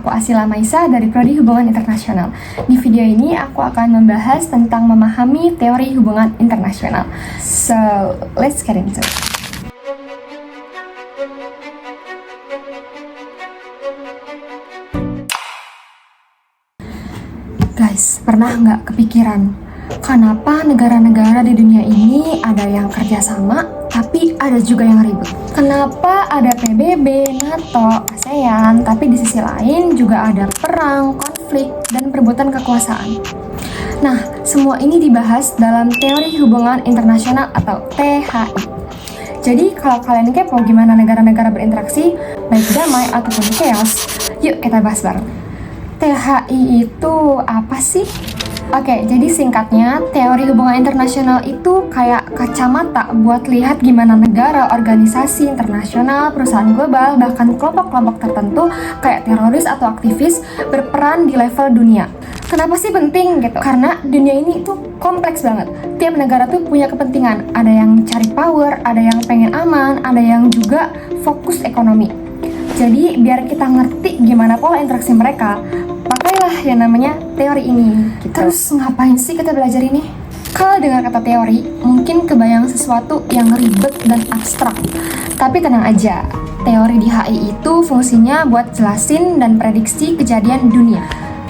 aku Asila Maisa dari Prodi Hubungan Internasional. Di video ini aku akan membahas tentang memahami teori hubungan internasional. So, let's get into it. Guys, pernah nggak kepikiran kenapa negara-negara di dunia ini ada yang kerjasama, tapi ada juga yang ribut? Kenapa ada PBB, NATO, ASEAN, tapi di sisi lain juga ada perang, konflik, dan perebutan kekuasaan? Nah, semua ini dibahas dalam teori hubungan internasional atau THI. Jadi, kalau kalian kepo gimana negara-negara berinteraksi, baik damai ataupun chaos, yuk kita bahas bareng. THI itu apa sih? Oke, jadi singkatnya, teori hubungan internasional itu kayak kacamata buat lihat gimana negara, organisasi internasional, perusahaan global, bahkan kelompok-kelompok tertentu kayak teroris atau aktivis berperan di level dunia. Kenapa sih penting gitu? Karena dunia ini tuh kompleks banget. Tiap negara tuh punya kepentingan. Ada yang cari power, ada yang pengen aman, ada yang juga fokus ekonomi. Jadi biar kita ngerti gimana pola interaksi mereka, pakailah yang namanya teori ini gitu. Terus ngapain sih kita belajar ini? Kalau dengar kata teori, mungkin kebayang sesuatu yang ribet dan abstrak. Tapi tenang aja, teori di HI itu fungsinya buat jelasin dan prediksi kejadian dunia.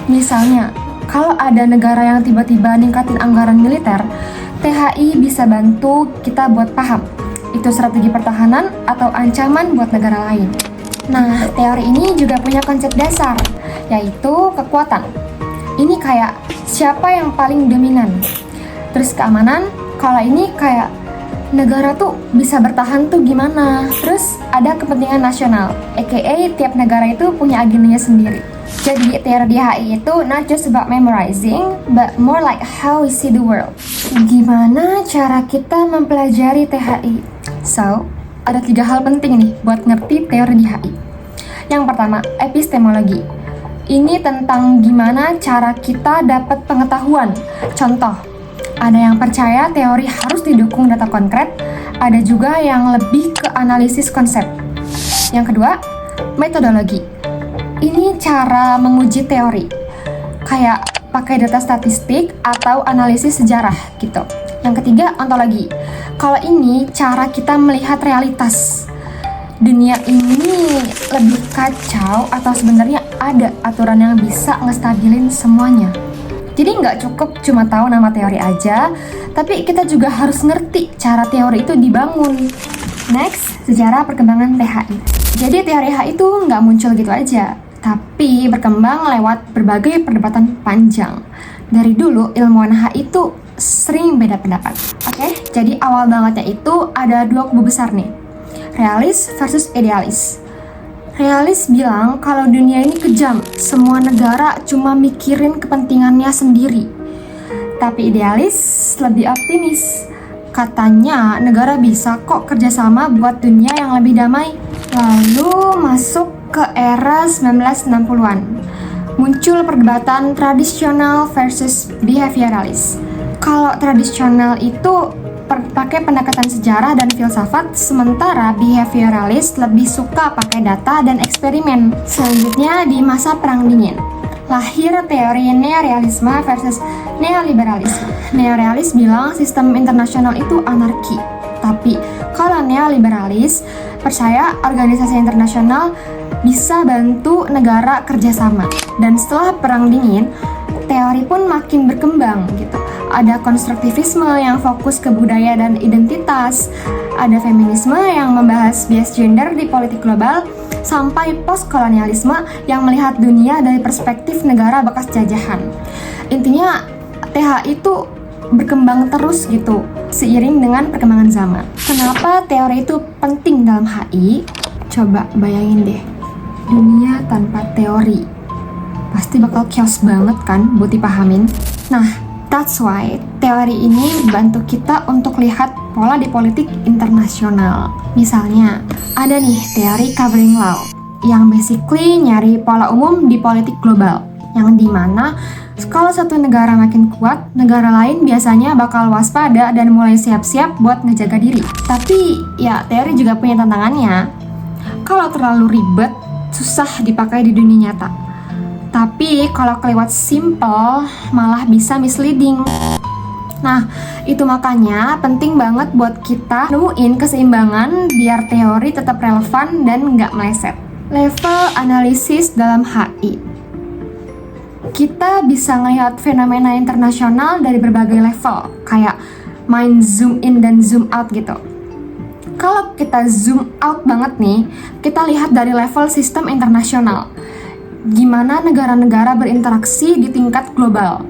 Misalnya, kalau ada negara yang tiba-tiba ningkatin anggaran militer, THI bisa bantu kita buat paham itu strategi pertahanan atau ancaman buat negara lain. Nah, teori ini juga punya konsep dasar, yaitu kekuatan. Ini kayak siapa yang paling dominan. Terus keamanan, kalau ini kayak negara tuh bisa bertahan tuh gimana. Terus ada kepentingan nasional, aka tiap negara itu punya agendanya sendiri. Jadi teori DHI itu not just about memorizing, but more like how we see the world. Gimana cara kita mempelajari THI? So, ada 3 hal penting nih buat ngerti teori DHI. Yang pertama, epistemologi. Ini tentang gimana cara kita dapat pengetahuan. Contoh, ada yang percaya teori harus didukung data konkret, ada juga yang lebih ke analisis konsep. Yang kedua, metodologi. Ini cara menguji teori, kayak pakai data statistik atau analisis sejarah gitu. Yang ketiga, ontologi. Kalau ini cara kita melihat realitas. Dunia ini lebih kacau atau sebenarnya ada aturan yang bisa ngestabilin semuanya. Jadi nggak cukup cuma tahu nama teori aja, tapi kita juga harus ngerti cara teori itu dibangun. Next, sejarah perkembangan THI. Jadi teori HI itu nggak muncul gitu aja, tapi berkembang lewat berbagai perdebatan panjang. Dari dulu ilmuwan HI itu sering beda pendapat. Oke, jadi awal bangetnya itu ada 2 kubu besar nih, realis versus idealis. Realis bilang kalau dunia ini kejam, semua negara cuma mikirin kepentingannya sendiri. Tapi idealis lebih optimis. Katanya negara bisa kok kerjasama buat dunia yang lebih damai. Lalu masuk ke era 1960-an. Muncul perdebatan tradisional versus behavioralis. Kalau tradisional itu pakai pendekatan sejarah dan filsafat, sementara behavioralis lebih suka pakai data dan eksperimen. Selanjutnya di masa Perang Dingin, lahir teori neorealisme versus neoliberalisme. Neorealis bilang sistem internasional itu anarki, tapi kalau neoliberalis percaya organisasi internasional bisa bantu negara kerjasama. Dan setelah Perang Dingin, teori pun makin berkembang gitu. Ada konstruktivisme yang fokus ke budaya dan identitas, ada feminisme yang membahas bias gender di politik global, sampai postkolonialisme yang melihat dunia dari perspektif negara bekas jajahan. Intinya THI itu berkembang terus gitu, seiring dengan perkembangan zaman. Kenapa teori itu penting dalam HI? Coba bayangin deh, dunia tanpa teori pasti bakal chaos banget kan buat dipahamin. Nah, that's why teori ini bantu kita untuk lihat pola di politik internasional. Misalnya, ada nih teori covering law yang basically nyari pola umum di politik global, yang dimana kalau satu negara makin kuat, negara lain biasanya bakal waspada dan mulai siap-siap buat ngejaga diri. Tapi ya teori juga punya tantangannya. Kalau terlalu ribet, susah dipakai di dunia nyata. Tapi kalau kelewat simple, malah bisa misleading. Nah, itu makanya penting banget buat kita nemuin keseimbangan biar teori tetap relevan dan nggak meleset. Level analisis dalam HI. Kita bisa ngelihat fenomena internasional dari berbagai level, kayak main zoom in dan zoom out gitu. Kalau kita zoom out banget nih, kita lihat dari level sistem internasional. Gimana negara-negara berinteraksi di tingkat global.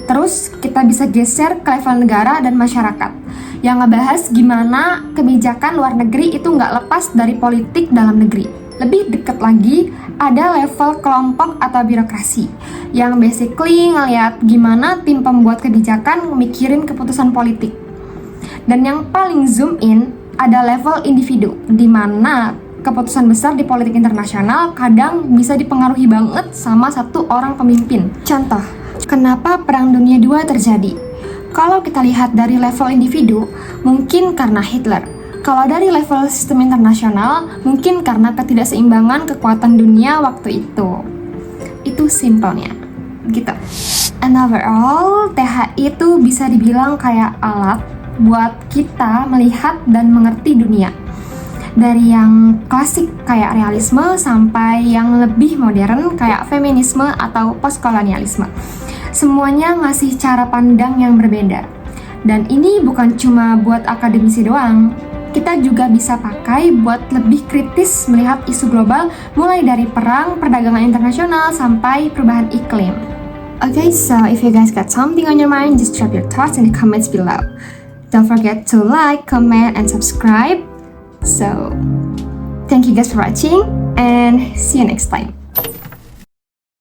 Terus kita bisa geser ke level negara dan masyarakat, yang ngebahas gimana kebijakan luar negeri itu nggak lepas dari politik dalam negeri. Lebih deket lagi, ada level kelompok atau birokrasi, yang basically ngeliat gimana tim pembuat kebijakan mikirin keputusan politik. Dan yang paling zoom in, ada level individu, di mana keputusan besar di politik internasional kadang bisa dipengaruhi banget sama satu orang pemimpin. Contoh, kenapa Perang Dunia II terjadi? Kalau kita lihat dari level individu, mungkin karena Hitler. Kalau dari level sistem internasional, mungkin karena ketidakseimbangan kekuatan dunia waktu itu. Itu simpelnya, gitu. And overall, THI itu bisa dibilang kayak alat buat kita melihat dan mengerti dunia. Dari yang klasik kayak realisme sampai yang lebih modern kayak feminisme atau postkolonialisme. Semuanya ngasih cara pandang yang berbeda. Dan ini bukan cuma buat akademisi doang. Kita juga bisa pakai buat lebih kritis melihat isu global mulai dari perang, perdagangan internasional, sampai perubahan iklim. Okay, so if you guys got something on your mind, just drop your thoughts in the comments below. Don't forget to like, comment, and subscribe. So, thank you guys for watching, and see you next time.